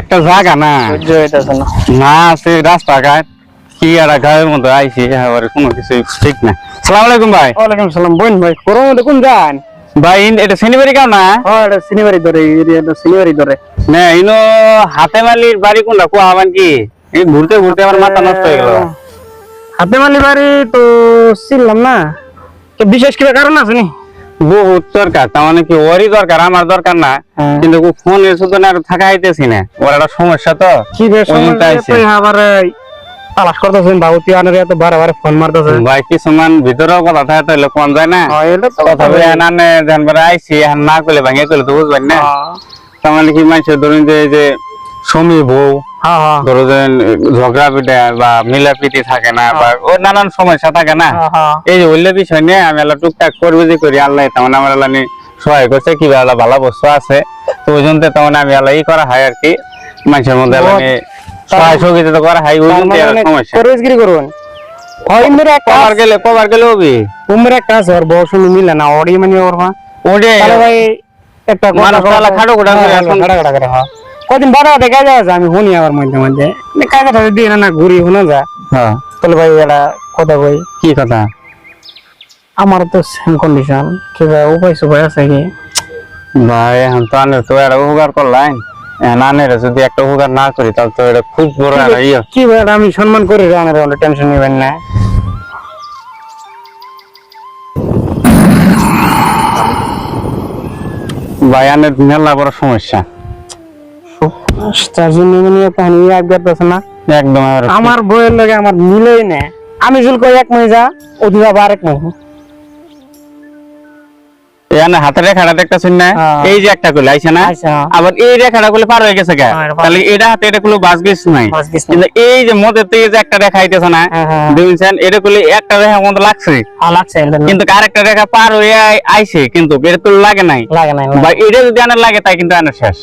একটা জায়গা না না আছে রাস্তাঘাট কি আর গায়ের মধ্যে আইসি কোনো কিছু ঠিক না। সালাম আলাইকুম ভাই। ওয়ালাইকুম সালাম। বোন ভাই কোরো মধ্যে কোন যান? ভাই এটা শনিবারি কাম না? হ্যাঁ এটা সিনিবারি ধরে, এরিয়াটা সিনিবারি ধরে না ইনো হাতে মালির বাড়ি কোনটা কো আবার কি এই ঘুরতে ঘুরতে আমার মাথা নষ্ট হয়ে গেল। হাতে মালি বাড়ি তো ছিলাম না, তো বিশেষ কিছু কারণ আছে নি? বহুত দরকার, তার মানে কি ওরই দরকার, আমার দরকার না, কিন্তু ফোনের শুধু না থাকা আইতেছি না, ওর একটা সমস্যা তো কি আবার তালাশ করতেছেন বাবুতি আনের এত বারে বারে ফোন মারতেছে ভাই। কিছুমান ভিতরেও কথা থাকে তাহলে কোন যায় না, কথা বলে এনানে জানবার আইছি এখন না করলে ভাঙে করলে তো বুঝবেন না। তার মানে কি মানুষের ধরুন যে সমী বউ ধরো যে ঝগড়া পিঠা বা মিলাপিটি থাকে না বা ও নানান সমস্যা থাকে না, এই যে ওইলে বিষয় নিয়ে আমি আল্লাহ টুকটাক করবে যে করি আল্লাহ তেমন আমার আল্লাহ সহায় করছে কি আল্লাহ ভালো বস্তু আছে, তো ওই জন্য তেমন আমি আল্লাহ ই করা হয় আর কি মানুষের মধ্যে আল্লাহ সহায় সহযোগিতা করা হয়। ওই জন্য সমস্যা করুন কবার গেলে হবি উমরে একটা আছে ওর বউ শুনি মিলে না ওরই মানে ওর মা ওরে ভাই একটা মানুষ খাটো খোটা করে কদিন বড় দেখা যায় আমি শুনি আমার মধ্যে মধ্যে কাজটা দিয়ে না ঘুরি শোনা যায়। হ্যাঁ তাহলে ভাই এটা কথা কই কি কথা? আমার তো সেম কন্ডিশন, কিবা উপায় সুপায় আছে কি ভাই? এখন তো আনে তো একটা উপকার করলাম, নানের যদি একটা উপকার না করি তাহলে তো এটা খুব বড় একটা ইয়ে। কি ভাই আমি সম্মান করি রানের টেনশন নেবেন না। ভাই আনের মেলা বড় সমস্যা, তার জন্য না একদম আমার বইয়ের লগে আমার মিলেই না। আমি জুল করি এক মহিলা ওদিকে আবার এক মহিলা হাতের রেখাটা দেখতেছেন না, এই যে একটা করলে আইসা না, আবার এই রেখাটা করলে পার হয়ে গেছে গা, তাহলে এটা হাতে এটা করলে বাস গেছে নাই, কিন্তু এই যে মধ্যে থেকে যে একটা রেখা আইতেছে না দেখছেন, এটা করলে একটা রেখা মতো লাগছে কিন্তু আরেকটা রেখা পার হয়ে আইছে কিন্তু এটা করলে লাগে নাই বা এটা যদি আনার লাগে তাই কিন্তু আনার শেষ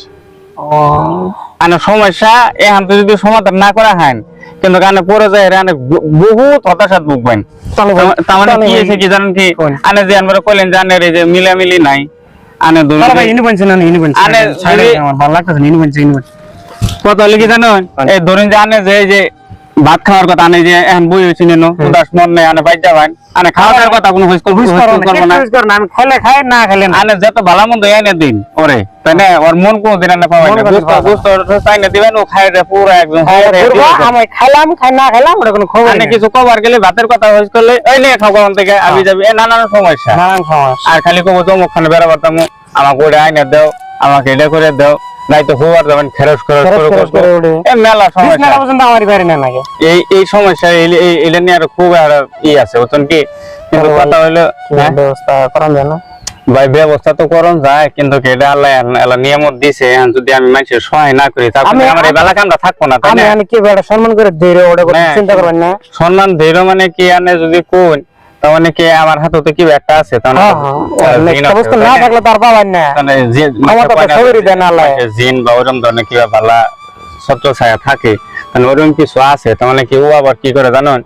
আনার সমস্যা। এখন তো যদি সমাধান না করা হয় কিন্তু কানে পরে যায় বহুত হতাশাত ভুগবেন। তার মানে কি হয়েছে কি জানেন কি, আনে যে আমরা কইলেন যে আনের এই যে মিলামিলি নাই, আনে কত লিখি জানেন, এই ধরেন যে আনে যে ভাত খাওয়ার কথা আনে যে এখন বই হয়েছি নেন উদাস মন নেই আনে বাইর যাবেন, আনে খাওয়ার কথা কোনো করবো না, আমি খেলে খাই না খেলে আনে যত ভালো মন্দ এনে দিন ওরে, তাই না? ওর মন কোনো দিন আনে পাবেন না, বুঝতে চাই না দিবেন, ও খাই পুরো একদম আমি খাইলাম খাই না খাইলাম ওটা কোনো খবর আনে কিছু কবার গেলে ভাতের কথা হইস করলে ওই নিয়ে খাওয়া থেকে আবি যাবি নানান সমস্যা। আর খালি কবো চমুক খানে বেড়া পারতাম আমাকে ওটা আইনে দাও, আমাকে এটা করে দাও, নাই তো হওয়ার যাবেন খেরস মেলা সমস্যা। এই সমস্যা এটা নিয়ে আর খুব ই আছে বুঝছেন কি, কিন্তু কথা হইলো ব্যবস্থা করা যায় না ভাই, ব্যবস্থা তো করন যায় কিন্তু এটা আল্লাহ নিয়ামত দিছে, যদি আমি মানুষের সহায় না করি তাহলে আমার এই বেলাকানটা থাকবো না, তাই না? আমি কি বেড়া সম্মান করে ধৈর্য ওটা চিন্তা করবেন না, সম্মান ধৈর্য মানে কি আনে যদি কোন তার মানে কি আমার হাতে তো কি একটা আছে, তার না থাকলে তার পাবেন না, জিন বা ওরকম ধরনের কিবা বালা ছত্র ছায়া থাকে, তাহলে ওরকম কিছু আছে, তার মানে কি ও আবার কি করে জানেন,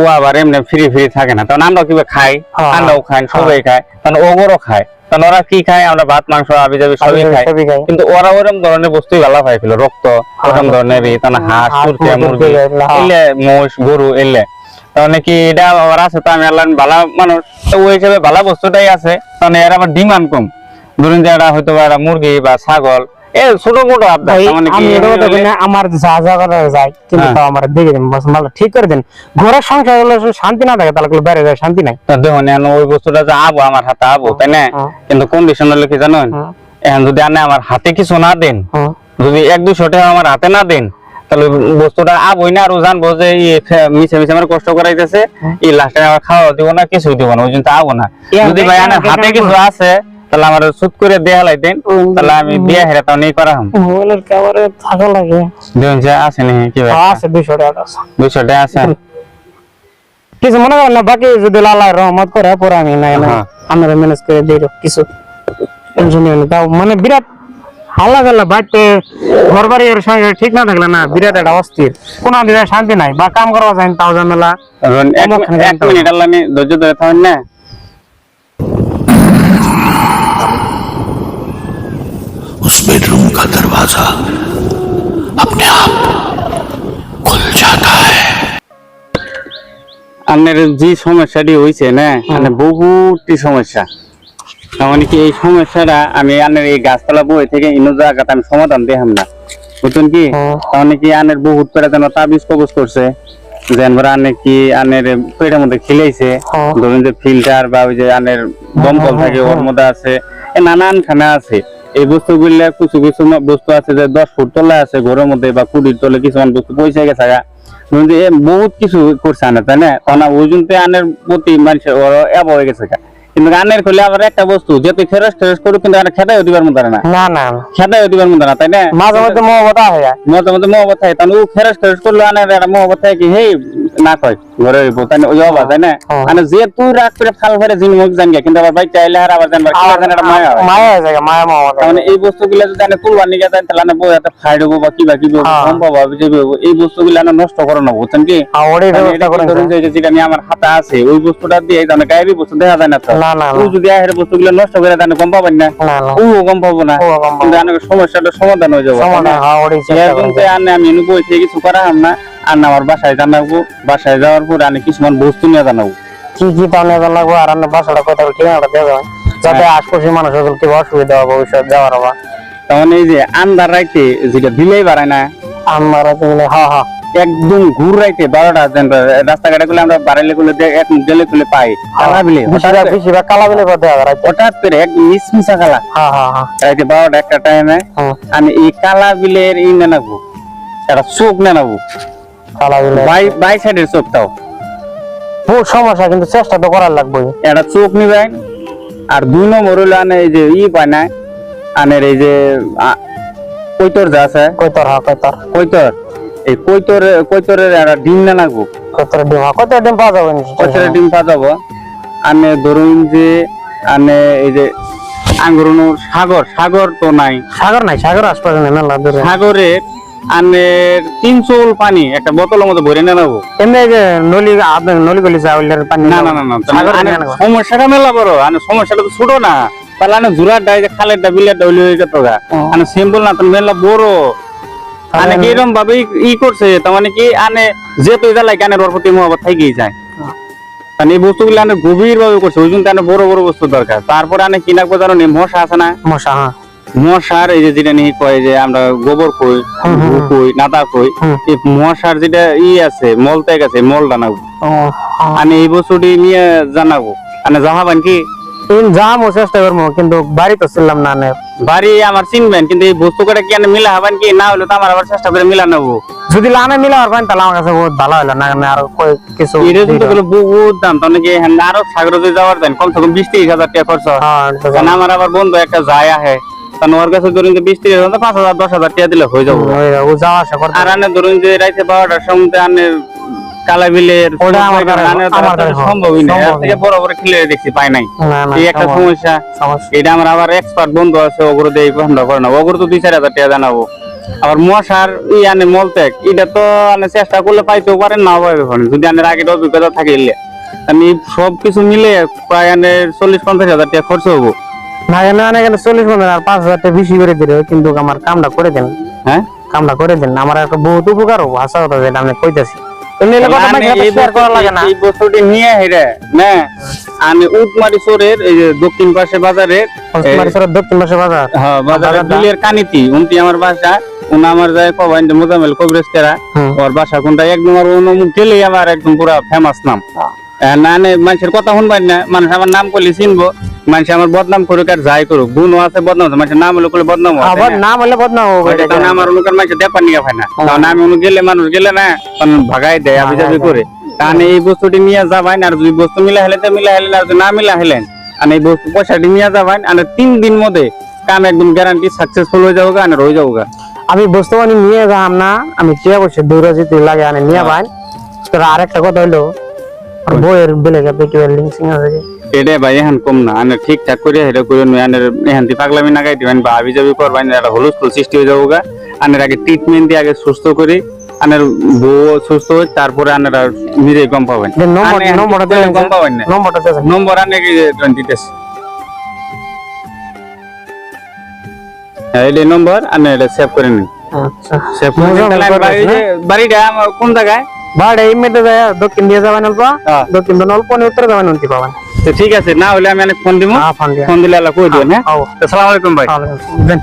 ও আবার এমনি ফ্রি থাকে না, তখন আমরাও কিভাবে খাই, আমরাও খাই সবাই খায়, তখন ওগরও খায়, তখন ওরা কি খায়, আমরা ভাত মাংস আবি যাবি সবই খাই, কিন্তু ওরা ওরকম ধরনের বস্তুই ভালো পাইছিল, রক্ত ওরকম ধরনের হাঁস মুরগি এলে মোষ গরু এলে, তাহলে কি এটা আবার আছে, তো আমি আল্লাহ ভালো মানুষ তো ওই হিসেবে ভালো বস্তুটাই আছে, তাহলে এর আবার ডিমান্ড কম, ধরুন যে এরা হয়তো মুরগি বা ছাগল ছোট মোটো আমার যা যা করা যায় কিন্তু আমার দেখে দেন ঠিক করে দেন, ঘরের সংসার শান্তি না থাকে তাহলে বাইরে যায় শান্তি নাই। দেখুন ওই বস্তুটা যে আবো আমার হাতে আবো, তাই না? কিন্তু কন্ডিশন হলো কি জানেন, এখন যদি আনে আমার হাতে কিছু না দেন, যদি 1-200 টাকা আমার হাতে না দেন, তাহলে বস্তুটা আবই না, আর জানবো যে মিশে মিশে আমার কষ্ট করাইতেছে, এই লাস্টে আমার খাওয়া দিব না, কিছুই দিব না, ওই জন্য আবো না। যদি ভাই আনে হাতে কিছু আছে তাহলে আমার সুদ করে দেয়া লাইতেন, তাহলে আমি বিয়া হেরে তাও নেই করা মোবাইলের কভারে থাকা লাগে দেখুন যে আছে নি কি ভাই আছে 200 টাকা আছে, 200 টাকা আছে কিছু মনে করেন না, বাকি যদি আল্লাহর রহমত করে পরে আমি নাই না আমরা ম্যানেজ করে দেই কিছু টেনশন নেই না, মানে বিরাট হাল্লা গাল্লা বাড়তে ঘর বাড়ির সঙ্গে ঠিক না থাকলে না বিরাট একটা অস্থির, কোনো দিকে শান্তি নাই, বা কাম করা যায় তাও ঝামেলা। 1 মিনিট আল্লাহ নি ধৈর্য ধরে থাকেন না। उस बेडरूम का दरवाजा अपने आप खुल जाता है। আপনার যে সমস্যাটি হয়েছে না মানে বহুতই সমস্যা, তার মানে কি এই সমস্যাটা আমি আনের এই গাছতলা বই থেকে ইনো জায়গাটা আমি সমাধান দেখাম না, বুঝছেন কি? তার মানে কি আনের বহুত করে যেন তাবিজ কবজ করছে, যেন আনে কি আনের পেটের মধ্যে খিলাইছে, ধরুন যে ফিল্টার বা ওই যে আনের দমকল থাকে ওর মধ্যে আছে, নানান খানা আছে। এই বস্তুগুলা কিছু কিছু বস্তু আছে যে 10 ফুট তলে আছে ঘরের মধ্যে বা কুড়ির তলে কিছুমান বস্তু পয়সা গেছে, বহুত কিছু করছে আনে, তাই না? কারণ ওই জন্য আনের প্রতি মানুষের এব হয়ে গেছে। কিন্তু আনের করলে আবার একটা বস্তু যেহেতু ফেরস ফেরস করুক কিন্তু খেদাইও দিবার মতো না, না না খেদাইও দিবার মতো না, তাই না? মাঝে মধ্যে মহব্বত হয়, মাঝে মধ্যে মহব্বত থাকে, তখন ও ফেরস ফেরস করলে আনের একটা মহব্বত থাকে কি হেই না কয় ঘরে হইব, তাই না? ওই অবা, তাই না? মানে যে তুই রাগ করে ফাল ফেরে জিনিস জানি কিন্তু আবার বাইক চাইলে আর আবার জানবার একটা মায়া হয়, মায়া হয়ে যায়, মায়া মহব্বত। মানে এই বস্তুগুলো যদি আনে তুলবার নিয়ে যায় তাহলে আনে বই হাতে ফাইড হবো বা কিবা কি সম্ভব হবে যে এই বস্তুগুলো আনে নষ্ট করে না, বুঝছেন কি? যেটা নিয়ে আমার হাতে আছে ওই বস্তুটা দিয়ে তাহলে গায়েবী বস্তু দেখা যায় না, তো যদি আহের বস্তুগুলো নষ্ট করে তাহলে গম পাবেন না, ও গম পাবো না, কিন্তু আনে সমস্যাটা সমাধান হয়ে যাবে। আনে আমি বই থেকে কিছু করা হাম না, আর না আমার বাসায় জানাবো, বাসায় যাওয়ার পরে আমি কিছুমান বস্তু নিয়ে জানাবো কি কি তাও নিয়ে জানাবো, আর আমার বাসাটা কোথাও ঠিকানাটা দেওয়া যাবে যাতে আশপাশের মানুষের কি অসুবিধা হবে ভবিষ্যৎ যাওয়ার হবে। তখন এই যে আন্দার রাইতে যেটা দিলেই বাড়ায় না, আমার একদম ঘুর রাইতে 12টা রাস্তাঘাটে গুলো আমরা বাড়াইলে গুলো এক মুখ গেলে গুলো পাই কালা বিলে, বেশিরভাগ কালা বিলে হঠাৎ করে একদম মিসমিসা কালা রাইতে 12টা একটা টাইমে আমি এই কালা বিলের ই নেনাবো, একটা চোখ নেনাবো, কালা বিলে বাই সাইডের চোখটাও বহু সমস্যা, কিন্তু চেষ্টা তো করার লাগবে। একটা চোখ নিবেন, আর 2 নম্বর হলো আনে এই যে ই পায় না আনের এই যে কৈতর যা আছে, কৈতর কৈতর এই কৈতরের একটা ডিম না লাগবো, কৈতরের ডিম পাওয়া যাবে, কৈতরের ডিম পাওয়া যাবো। আনে ধরুন যে আনে এই যে আঙ্গুরনুর সাগর তো নাই, সাগর আশপাশে নেই মেলা দূরে, সাগরের আনের 3 চুল পানি একটা বোতলের মধ্যে ভরে নিয়ে নেবো। এমনি যে নলি আপনার নলি গলি চাউলের পানি না না না সমস্যাটা মেলা বড়, সমস্যাটা তো ছোট না, তাহলে আনে জুরার ডাই খালের বিলের ডাউলি হয়ে যেত গা, আনে সিম্পল না, তো মেলা বড় আনে কি এরকম ভাবে ই করছে, তার মানে কি আনে যেহেতু এটা লাগে আনে ওর প্রতি মহব্বত থেকেই যায়, কারণ এই বস্তুগুলো আনে গভীর ভাবে করছে, ওই জন্য আনে বড় বড় বস্তু দরকার। তারপরে আনে কি নাকবো জানো, মশা আছে না, মশার এই যে যেটা নিয়ে কয় যে আমরা গোবর কই কই নাতা কই, এই মশার যেটা ই আছে মল ত্যাগ আছে, মল জানাবো আমি এই বস্তুটি নিয়ে জানাবো, মানে জাহাবান কি যাবো চেষ্টা করবো, কিন্তু বাড়ি তো ছিলাম না, বাড়ি আমার চিনবেন, কিন্তু এই বস্তু কটা কি মিলা হবেন কি না হলে তো আমার আবার চেষ্টা করে মিলা নেবো। যদি লানে মিলা পারবেন তাহলে আমার কাছে বহুত ভালো হলো, না আর কিছু বহুত দাম, তাহলে কি আরো সাগর যাওয়ার দেন কমসে কম 20-30 হাজার টাকা খরচ। আমার আবার বন্ধু একটা যায় আহে, কারণ ওর কাছে ধরুন যে 20-30 হাজার 5,000-10,000 টাকা দিলে হয়ে যাবো। আর আনে ধরুন যে রাইতে 12টার সময় আনে কালা বিলের সম্ভবই নেই, বড় বড় খিলে দেখছি পাই নাই, এই একটা সমস্যা। এটা আমার আবার এক্সপার্ট বন্ধু আছে, ওগুলো দিয়ে পছন্দ করে না, ওগুলো তো 2-4 হাজার টাকা জানাবো। আবার মশার ই আনে মলত্যাগ, এটা তো আনে চেষ্টা করলে পাইতেও পারেন না পাইবে পারেন, যদি আনের আগের অভিজ্ঞতা থাকে। আমি সবকিছু মিলে প্রায় আনে 40-50 হাজার টাকা খরচ হবো। না না 40-50 আর 5,000 টাকা বেশি করে দিলে, কিন্তু আমার কামটা করে দেন। হ্যাঁ কামটা করে দেন, আমার একটা বহুত উপকার হবো, আশা কথা যেটা আমি কইতাছি। এই বস্তুটি নিয়ে হেরে না আমি উটমারি চোরের এই যে দক্ষিণ পাশে বাজারের দক্ষিণ পাশে বাজার, হ্যাঁ বাজারের বিলের কানিতি উনটি আমার বাসা, উনি আমার যায় কবাইন মোজামেল কবরেজকেরা, ওর বাসা কোনটা একদম আর অনুমুখ গেলেই আমার একদম পুরা ফেমাস নাম। না মানুষের কথা শুনবেন না, মানুষ আমার নাম করলে চিনবো, মানুষ আমার বদনাম করুক আর যাই করুক, গুণ আছে বদনাম আছে, মানুষের নাম হলে বদনাম নাম হলে বদনাম হবে, আমার অনুকার মানুষ দেখার নিয়ে হয় না, কারণ আমি অনু গেলে মানুষ গেলে না ভাগাই দেয় আবি যাবি করে। তাহলে এই বস্তুটি নিয়ে যাবেন, আর যদি বস্তু মিলা হেলে তো মিলা হেলেন, আর যদি না মিলা হেলেন আর এই বস্তু পয়সাটি নিয়ে যাবেন, আর 3 দিন মধ্যে কাম একদম গ্যারান্টি সাকসেসফুল হয়ে যাবো আর হয়ে যাবো। আমি বস্তু মানে নিয়ে যাম না, আমি চেয়ে বসে দৌড়া যেতে লাগে আনে নিয়ে বাইন। আরেকটা কথা হইলো বইয়ের বেলে গেছে কি লিংসিং আছে এটা ভাই এখন কম না, আনে ঠিকঠাক করে এটা করে আনের এখান থেকে পাগলামি না গাই দিবেন বা আবি যাবি করবেন, একটা হলুস্কুল সৃষ্টি হয়ে যাবো গা। আনের আগে ট্রিটমেন্ট দিয়ে আগে সুস্থ করি, আনের বউ সুস্থ হয়, তারপরে আনের নিজেই কম পাবেন। কম পাবেন না, নম্বর আনে দিতেছে। এই নম্বর আর এটা সেভ করে নিন। আচ্ছা সেভ করে নিন। তাহলে আমি বাড়িটা আমার কোন জায়গায়? বাড়ি এমনিতে যায় দক্ষিণ দিয়ে যাবেন অল্প, হ্যাঁ। দক্ষিণ দিয়ে অল্প নিয়ে উত্তরে যাবেন উন্তি পাবেন। তো ঠিক আছে, না হলে আমি অনেক ফোন দিব, হ্যাঁ, ফোন দিয়ে। ফোন দিলে আল্লাহ কই দিবেন। হ্যাঁ, হ্যাঁ। আসসালামু আলাইকুম ভাই। দেন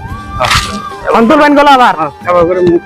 অন্তর বেন গেল আবার আবার করে মুখ